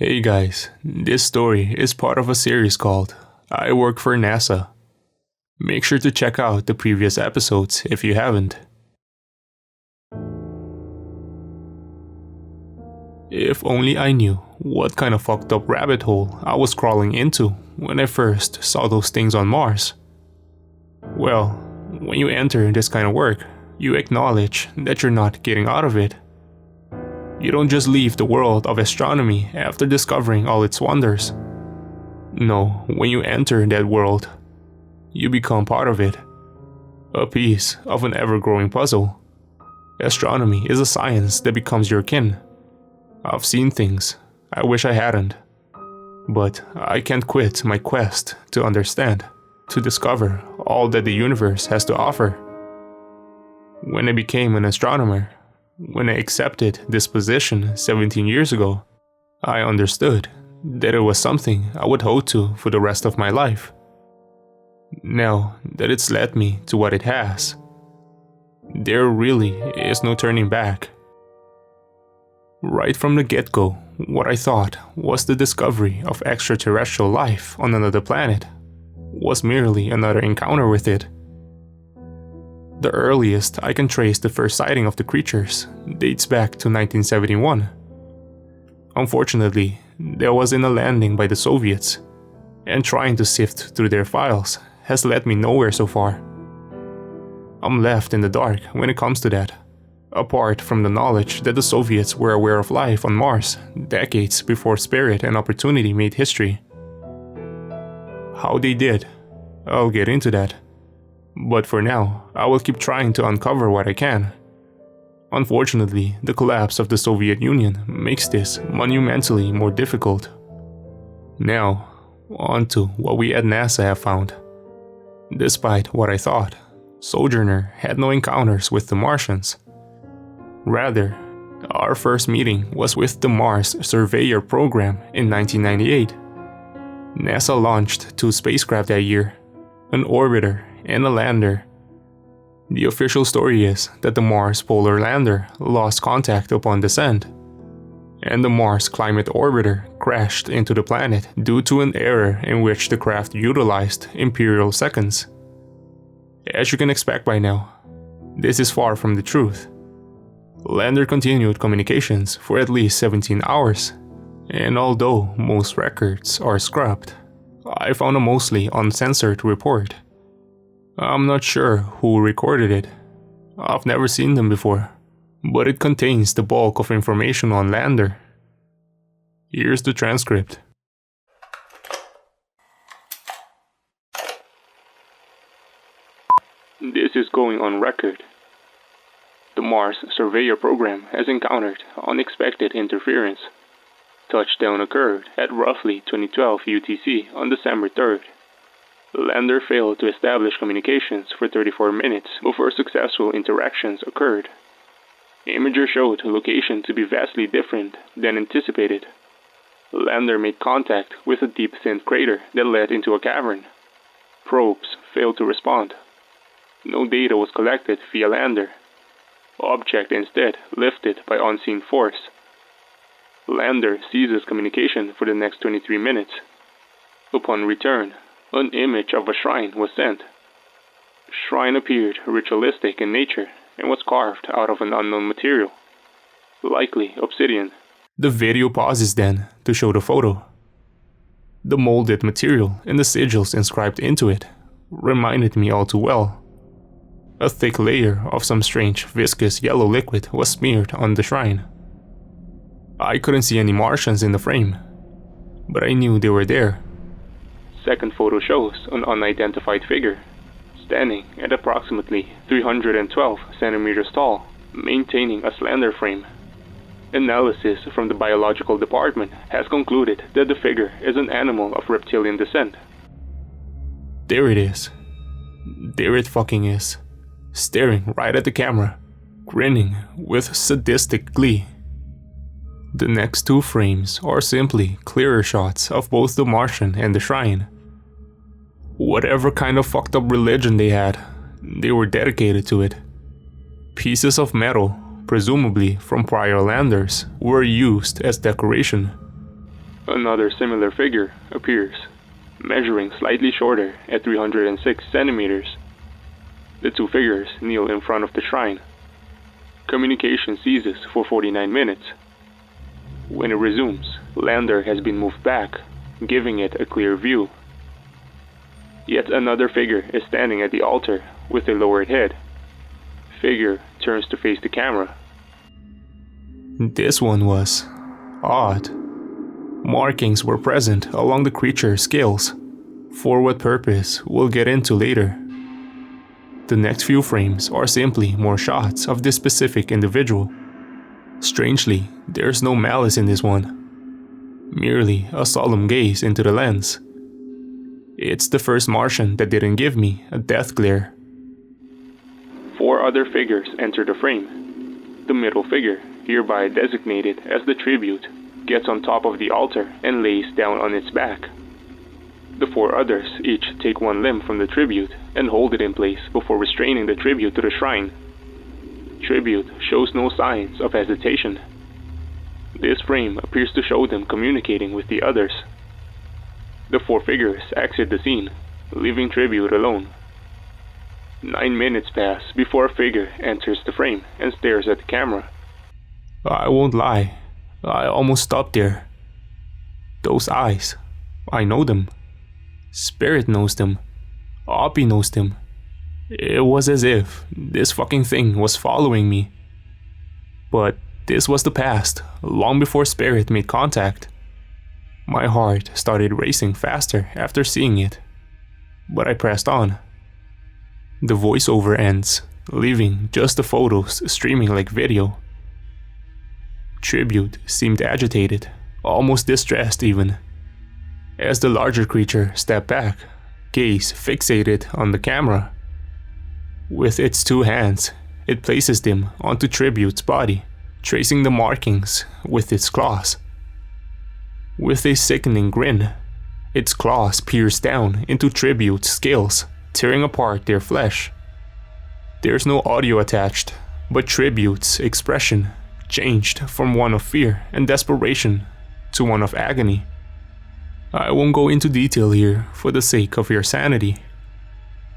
Hey guys, this story is part of a series called I Work for NASA. Make sure to check out the previous episodes if you haven't. If only I knew what kind of fucked up rabbit hole I was crawling into when I first saw those things on Mars. Well, when you enter this kind of work, you acknowledge that you're not getting out of it. You don't just leave the world of astronomy after discovering all its wonders. No, when you enter that world, you become part of it. A piece of an ever-growing puzzle. Astronomy is a science that becomes your kin. I've seen things I wish I hadn't. But I can't quit my quest to understand, to discover all that the universe has to offer. When I became an astronomer, when I accepted this position 17 years ago, I understood that it was something I would hold to for the rest of my life. Now that it's led me to what it has, there really is no turning back. Right from the get-go, what I thought was the discovery of extraterrestrial life on another planet was merely another encounter with it. The earliest I can trace the first sighting of the creatures dates back to 1971. Unfortunately, there wasn't a landing by the Soviets, and trying to sift through their files has led me nowhere so far. I'm left in the dark when it comes to that, apart from the knowledge that the Soviets were aware of life on Mars decades before Spirit and Opportunity made history. How they did, I'll get into that. But for now, I will keep trying to uncover what I can. Unfortunately, the collapse of the Soviet Union makes this monumentally more difficult. Now, on to what we at NASA have found. Despite what I thought, Sojourner had no encounters with the Martians. Rather, our first meeting was with the Mars Surveyor program in 1998. NASA launched 2 spacecraft that year, an orbiter and a lander. The official story is that the Mars Polar Lander lost contact upon descent, and the Mars Climate Orbiter crashed into the planet due to an error in which the craft utilized imperial seconds. As you can expect by now, this is far from the truth. Lander continued communications for at least 17 hours, and although most records are scrubbed, I found a mostly uncensored report. I'm not sure who recorded it. I've never seen them before, but it contains the bulk of information on Lander. Here's the transcript. This is going on record. The Mars Surveyor program has encountered unexpected interference. Touchdown occurred at roughly 2012 UTC on December 3rd. The lander failed to establish communications for 34 minutes before successful interactions occurred. Imager showed the location to be vastly different than anticipated. The lander made contact with a deep thin crater that led into a cavern. Probes failed to respond. No data was collected via lander. Object instead lifted by unseen force. Lander ceases communication for the next 23 minutes. Upon return, an image of a shrine was sent. The shrine appeared ritualistic in nature and was carved out of an unknown material, likely obsidian. The video pauses then to show the photo. The molded material and the sigils inscribed into it reminded me all too well. A thick layer of some strange viscous yellow liquid was smeared on the shrine. I couldn't see any Martians in the frame, but I knew they were there. Second photo shows an unidentified figure, standing at approximately 312 centimeters tall, maintaining a slender frame. Analysis from the biological department has concluded that the figure is an animal of reptilian descent. There it is. There it fucking is. Staring right at the camera, grinning with sadistic glee. The next 2 frames are simply clearer shots of both the Martian and the shrine. Whatever kind of fucked up religion they had, they were dedicated to it. Pieces of metal, presumably from prior landers, were used as decoration. Another similar figure appears, measuring slightly shorter at 306 centimeters. The two figures kneel in front of the shrine. Communication ceases for 49 minutes. When it resumes, Lander has been moved back, giving it a clear view. Yet another figure is standing at the altar with a lowered head. Figure turns to face the camera. This one was odd. Markings were present along the creature's scales. For what purpose, we'll get into later. The next few frames are simply more shots of this specific individual. Strangely, there's no malice in this one. Merely a solemn gaze into the lens. It's the first Martian that didn't give me a death glare. 4 other figures enter the frame. The middle figure, hereby designated as the tribute, gets on top of the altar and lays down on its back. The 4 others each take one limb from the tribute and hold it in place before restraining the tribute to the shrine. Tribute shows no signs of hesitation. This frame appears to show them communicating with the others. The 4 figures exit the scene, leaving Tribute alone. 9 minutes pass before a figure enters the frame and stares at the camera. I won't lie, I almost stopped there. Those eyes, I know them. Spirit knows them. Oppie knows them. It was as if this fucking thing was following me. But this was the past, long before Spirit made contact. My heart started racing faster after seeing it, but I pressed on. The voiceover ends, leaving just the photos streaming like video. Tribute seemed agitated, almost distressed even. As the larger creature stepped back, gaze fixated on the camera. With its 2 hands, it places them onto Tribute's body, tracing the markings with its claws. With a sickening grin, its claws pierce down into Tribute's scales, tearing apart their flesh. There's no audio attached, but Tribute's expression changed from one of fear and desperation to one of agony. I won't go into detail here for the sake of your sanity,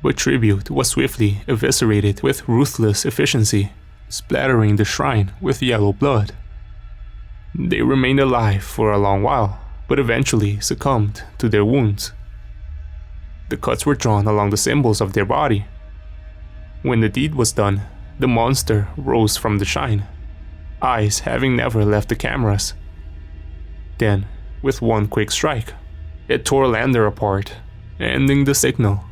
but Tribute was swiftly eviscerated with ruthless efficiency, splattering the shrine with yellow blood. They remained alive for a long while, but eventually succumbed to their wounds. The cuts were drawn along the symbols of their body. When the deed was done, the monster rose from the shrine, eyes having never left the cameras. Then, with one quick strike, it tore Lander apart, ending the signal.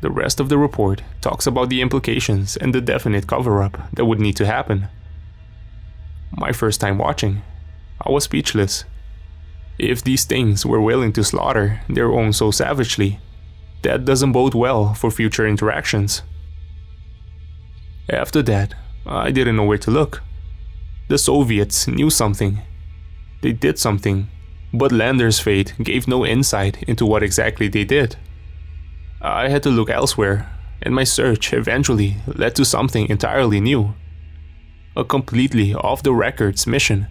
The rest of the report talks about the implications and the definite cover-up that would need to happen. My first time watching, I was speechless. If these things were willing to slaughter their own so savagely, that doesn't bode well for future interactions. After that, I didn't know where to look. The Soviets knew something. They did something, but Lander's fate gave no insight into what exactly they did. I had to look elsewhere, and my search eventually led to something entirely new. A completely off-the-records mission.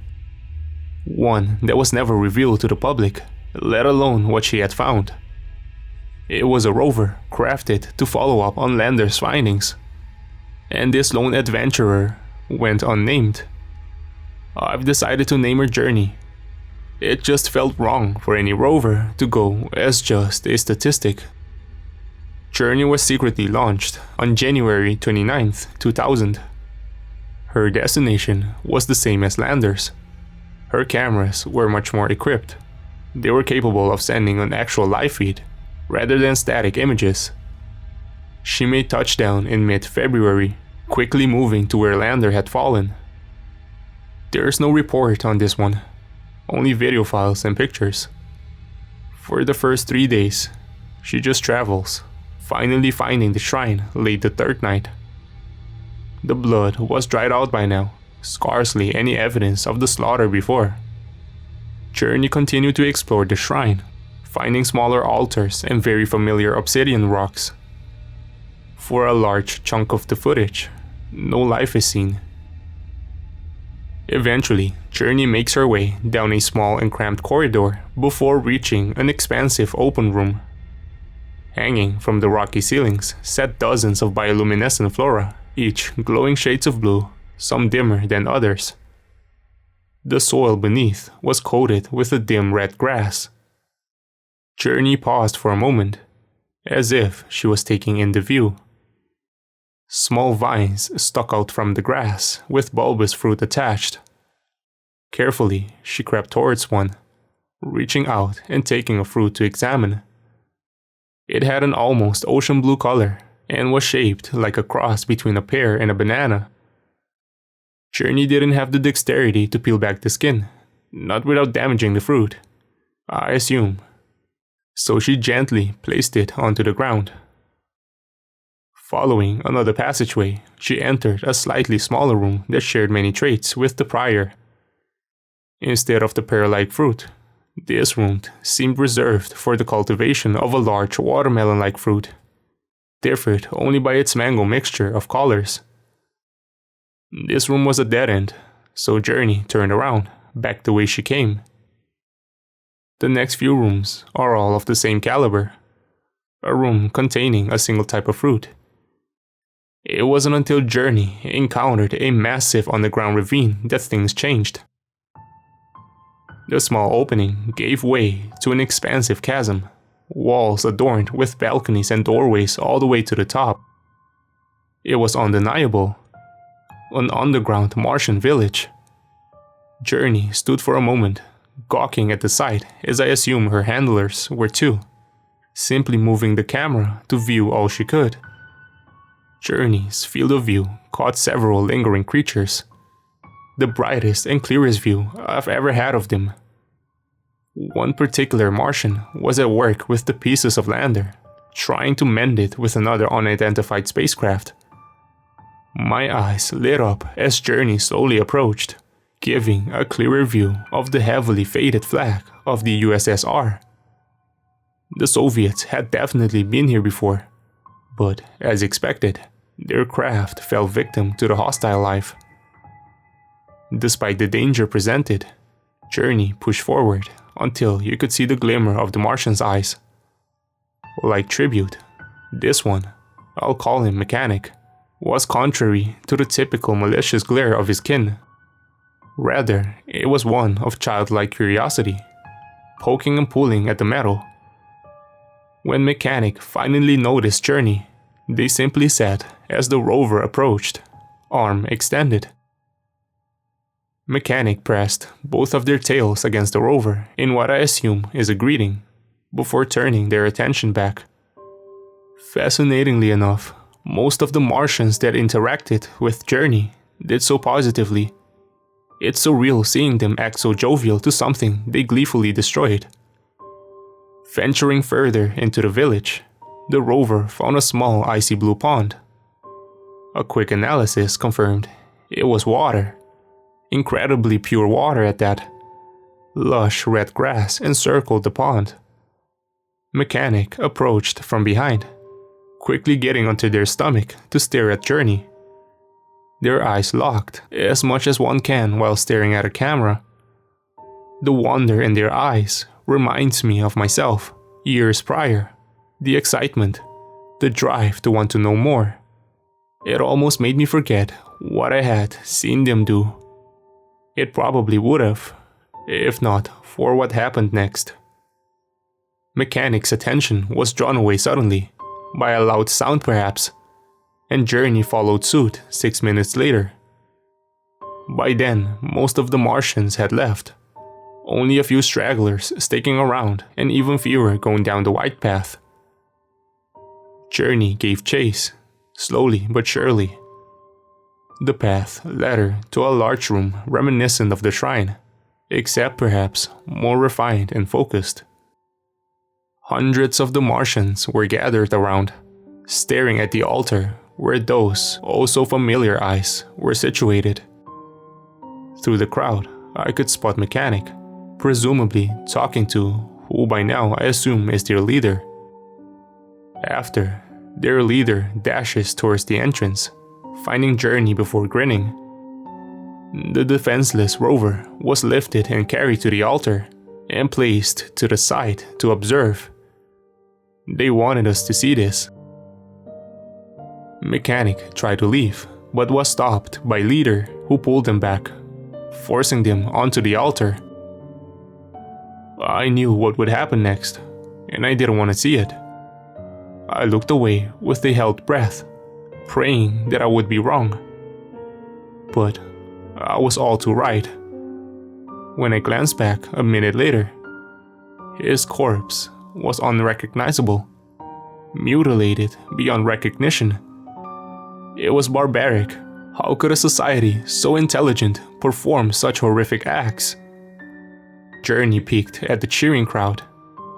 One that was never revealed to the public, let alone what she had found. It was a rover crafted to follow up on Lander's findings. And this lone adventurer went unnamed. I've decided to name her Journey. It just felt wrong for any rover to go as just a statistic. Journey was secretly launched on January 29th, 2000. Her destination was the same as Lander's. Her cameras were much more equipped. They were capable of sending an actual live feed, rather than static images. She made touchdown in mid-February, quickly moving to where Lander had fallen. There's no report on this one, only video files and pictures. For the first 3 days, she just travels, finally finding the shrine late the 3rd night. The blood was dried out by now, scarcely any evidence of the slaughter before. Journey continued to explore the shrine, finding smaller altars and very familiar obsidian rocks. For a large chunk of the footage, no life is seen. Eventually, Journey makes her way down a small and cramped corridor before reaching an expansive open room. Hanging from the rocky ceilings sat dozens of bioluminescent flora, each glowing shades of blue, some dimmer than others. The soil beneath was coated with a dim red grass. Journey paused for a moment, as if she was taking in the view. Small vines stuck out from the grass with bulbous fruit attached. Carefully, she crept towards one, reaching out and taking a fruit to examine. It had an almost ocean blue color and was shaped like a cross between a pear and a banana. Journey didn't have the dexterity to peel back the skin, not without damaging the fruit, I assume. So she gently placed it onto the ground. Following another passageway, she entered a slightly smaller room that shared many traits with the prior. Instead of the pear-like fruit, this room seemed reserved for the cultivation of a large watermelon-like fruit, differed only by its mango mixture of colors. This room was a dead end, so Journey turned around, back the way she came. The next few rooms are all of the same caliber, a room containing a single type of fruit. It wasn't until Journey encountered a massive underground ravine that things changed. The small opening gave way to an expansive chasm, walls adorned with balconies and doorways all the way to the top. It was undeniable. An underground Martian village. Journey stood for a moment, gawking at the sight as I assume her handlers were too, simply moving the camera to view all she could. Journey's field of view caught several lingering creatures, the brightest and clearest view I've ever had of them. One particular Martian was at work with the pieces of lander, trying to mend it with another unidentified spacecraft. My eyes lit up as Journey slowly approached, giving a clearer view of the heavily faded flag of the USSR. The Soviets had definitely been here before, but as expected, their craft fell victim to the hostile life. Despite the danger presented, Journey pushed forward until you could see the glimmer of the Martian's eyes. Like tribute, this one, I'll call him Mechanic, was contrary to the typical malicious glare of his kin. Rather, it was one of childlike curiosity, poking and pulling at the metal. When Mechanic finally noticed Journey, they simply sat as the rover approached, arm extended. Mechanic pressed both of their tails against the rover in what I assume is a greeting, before turning their attention back. Fascinatingly enough, most of the Martians that interacted with Journey did so positively. It's surreal seeing them act so jovial to something they gleefully destroyed. Venturing further into the village, the rover found a small icy blue pond. A quick analysis confirmed it was water. Incredibly pure water at that. Lush red grass encircled the pond. Mechanic approached from behind, quickly getting onto their stomach to stare at Journey. Their eyes locked, as much as one can while staring at a camera. The wonder in their eyes reminds me of myself, years prior. The excitement, the drive to want to know more. It almost made me forget what I had seen them do. It probably would have, if not for what happened next. Mechanic's attention was drawn away suddenly, by a loud sound perhaps, and Journey followed suit 6 minutes later. By then, most of the Martians had left, only a few stragglers sticking around and even fewer going down the white path. Journey gave chase, slowly but surely. The path led her to a large room reminiscent of the shrine, except perhaps more refined and focused. Hundreds of the Martians were gathered around, staring at the altar where those oh-so familiar eyes were situated. Through the crowd, I could spot Mechanic, presumably talking to who by now I assume is their leader. After, their leader dashes towards the entrance, finding Journey before grinning. The defenseless rover was lifted and carried to the altar and placed to the side to observe. They wanted us to see this. Mechanic tried to leave, but was stopped by leader who pulled them back, forcing them onto the altar. I knew what would happen next, and I didn't want to see it. I looked away with a held breath, praying that I would be wrong. But I was all too right. When I glanced back a minute later, his corpse was unrecognizable, mutilated beyond recognition. It was barbaric. How could a society so intelligent perform such horrific acts? Journey peeked at the cheering crowd,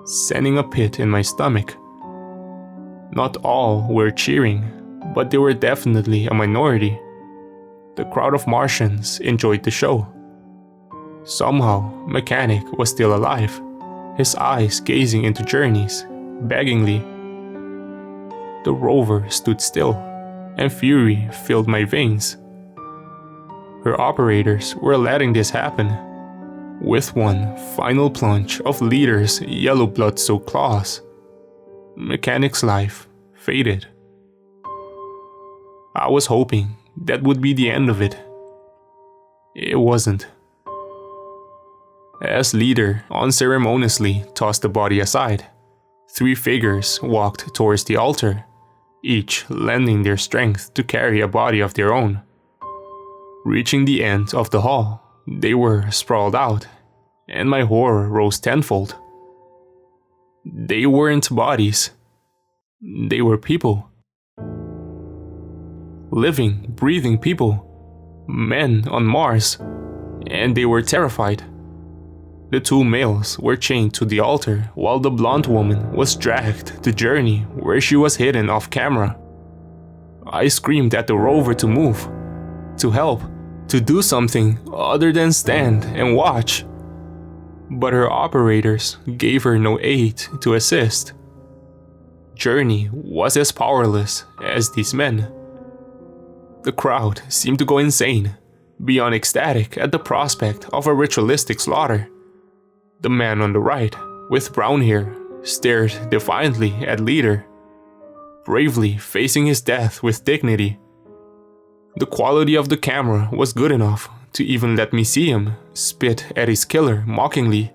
sending a pit in my stomach. Not all were cheering, but they were definitely a minority. The crowd of Martians enjoyed the show. Somehow, Mechanic was still alive, his eyes gazing into Journey's, beggingly. The rover stood still, and fury filled my veins. Her operators were letting this happen. With one final plunge of Leader's yellow blood-soaked claws, Mechanic's life faded. I was hoping that would be the end of it. It wasn't. As Leader unceremoniously tossed the body aside, 3 figures walked towards the altar, each lending their strength to carry a body of their own. Reaching the end of the hall, they were sprawled out, and my horror rose tenfold. They weren't bodies. They were people. Living, breathing people. Men on Mars. And they were terrified. The 2 males were chained to the altar while the blonde woman was dragged to Journey where she was hidden off camera. I screamed at the rover to move, to help, to do something other than stand and watch. But her operators gave her no aid to assist. Journey was as powerless as these men. The crowd seemed to go insane, beyond ecstatic at the prospect of a ritualistic slaughter. The man on the right, with brown hair, stared defiantly at Leader, bravely facing his death with dignity. The quality of the camera was good enough to even let me see him spit at his killer mockingly.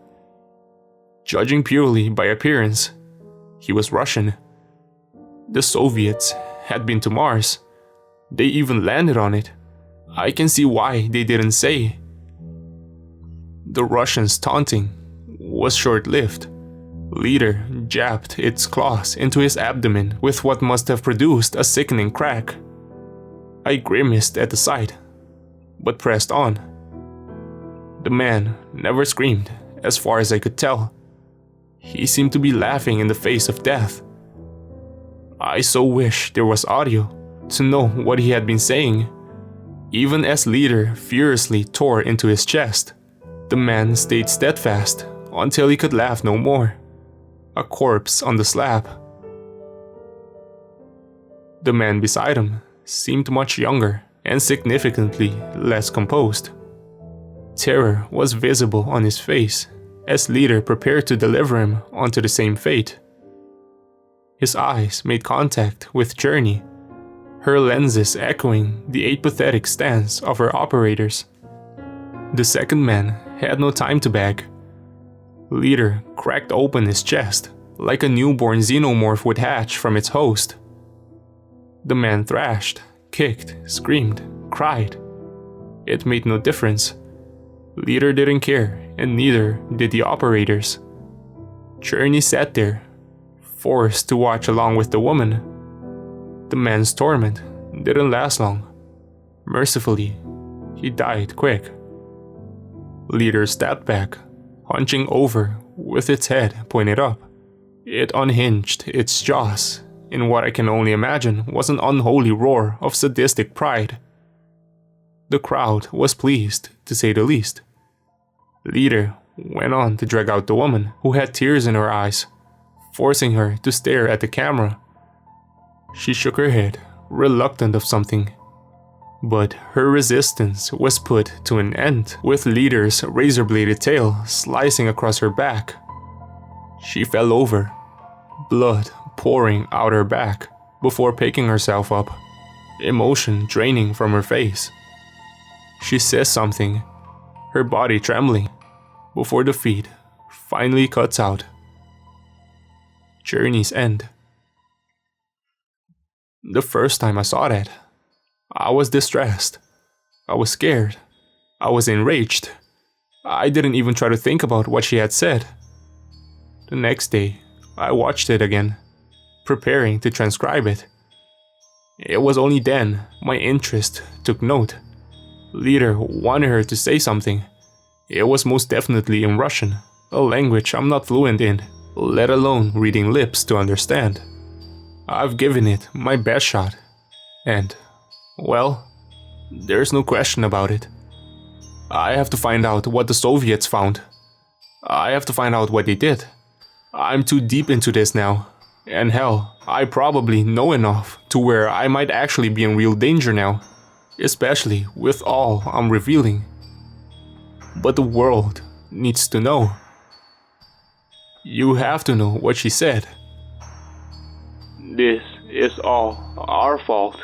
Judging purely by appearance, he was Russian. The Soviets had been to Mars. They even landed on it. I can see why they didn't say. The Russians' taunting was short-lived. Leader jabbed its claws into his abdomen with what must have produced a sickening crack. I grimaced at the sight, but pressed on. The man never screamed, as far as I could tell. He seemed to be laughing in the face of death. I so wish there was audio to know what he had been saying. Even as Leader furiously tore into his chest, the man stayed steadfast until he could laugh no more. A corpse on the slab. The man beside him seemed much younger and significantly less composed. Terror was visible on his face as Leader prepared to deliver him onto the same fate. His eyes made contact with Journey, her lenses echoing the apathetic stance of her operators. The second man had no time to beg. Leader cracked open his chest like a newborn xenomorph would hatch from its host. The man thrashed, kicked, screamed, cried. It made no difference. Leader didn't care, and neither did the operators. Journey sat there, forced to watch along with the woman. The man's torment didn't last long. Mercifully, he died quick. Leader stepped back, hunching over with its head pointed up. It unhinged its jaws in what I can only imagine was an unholy roar of sadistic pride. The crowd was pleased, to say the least. Leader went on to drag out the woman, who had tears in her eyes, forcing her to stare at the camera. She shook her head, reluctant of something. But her resistance was put to an end with Leader's razor-bladed tail slicing across her back. She fell over, blood pouring out her back before picking herself up, emotion draining from her face. She says something, her body trembling, before the feed finally cuts out. Journey's end. The first time I saw that, I was distressed. I was scared. I was enraged. I didn't even try to think about what she had said. The next day, I watched it again, preparing to transcribe it. It was only then my interest took note. Leader wanted her to say something. It was most definitely in Russian, a language I'm not fluent in, let alone reading lips to understand. I've given it my best shot, and, well, there's no question about it. I have to find out what the Soviets found. I have to find out what they did. I'm too deep into this now, and hell, I probably know enough to where I might actually be in real danger now, especially with all I'm revealing. But the world needs to know. You have to know what she said. This is all our fault.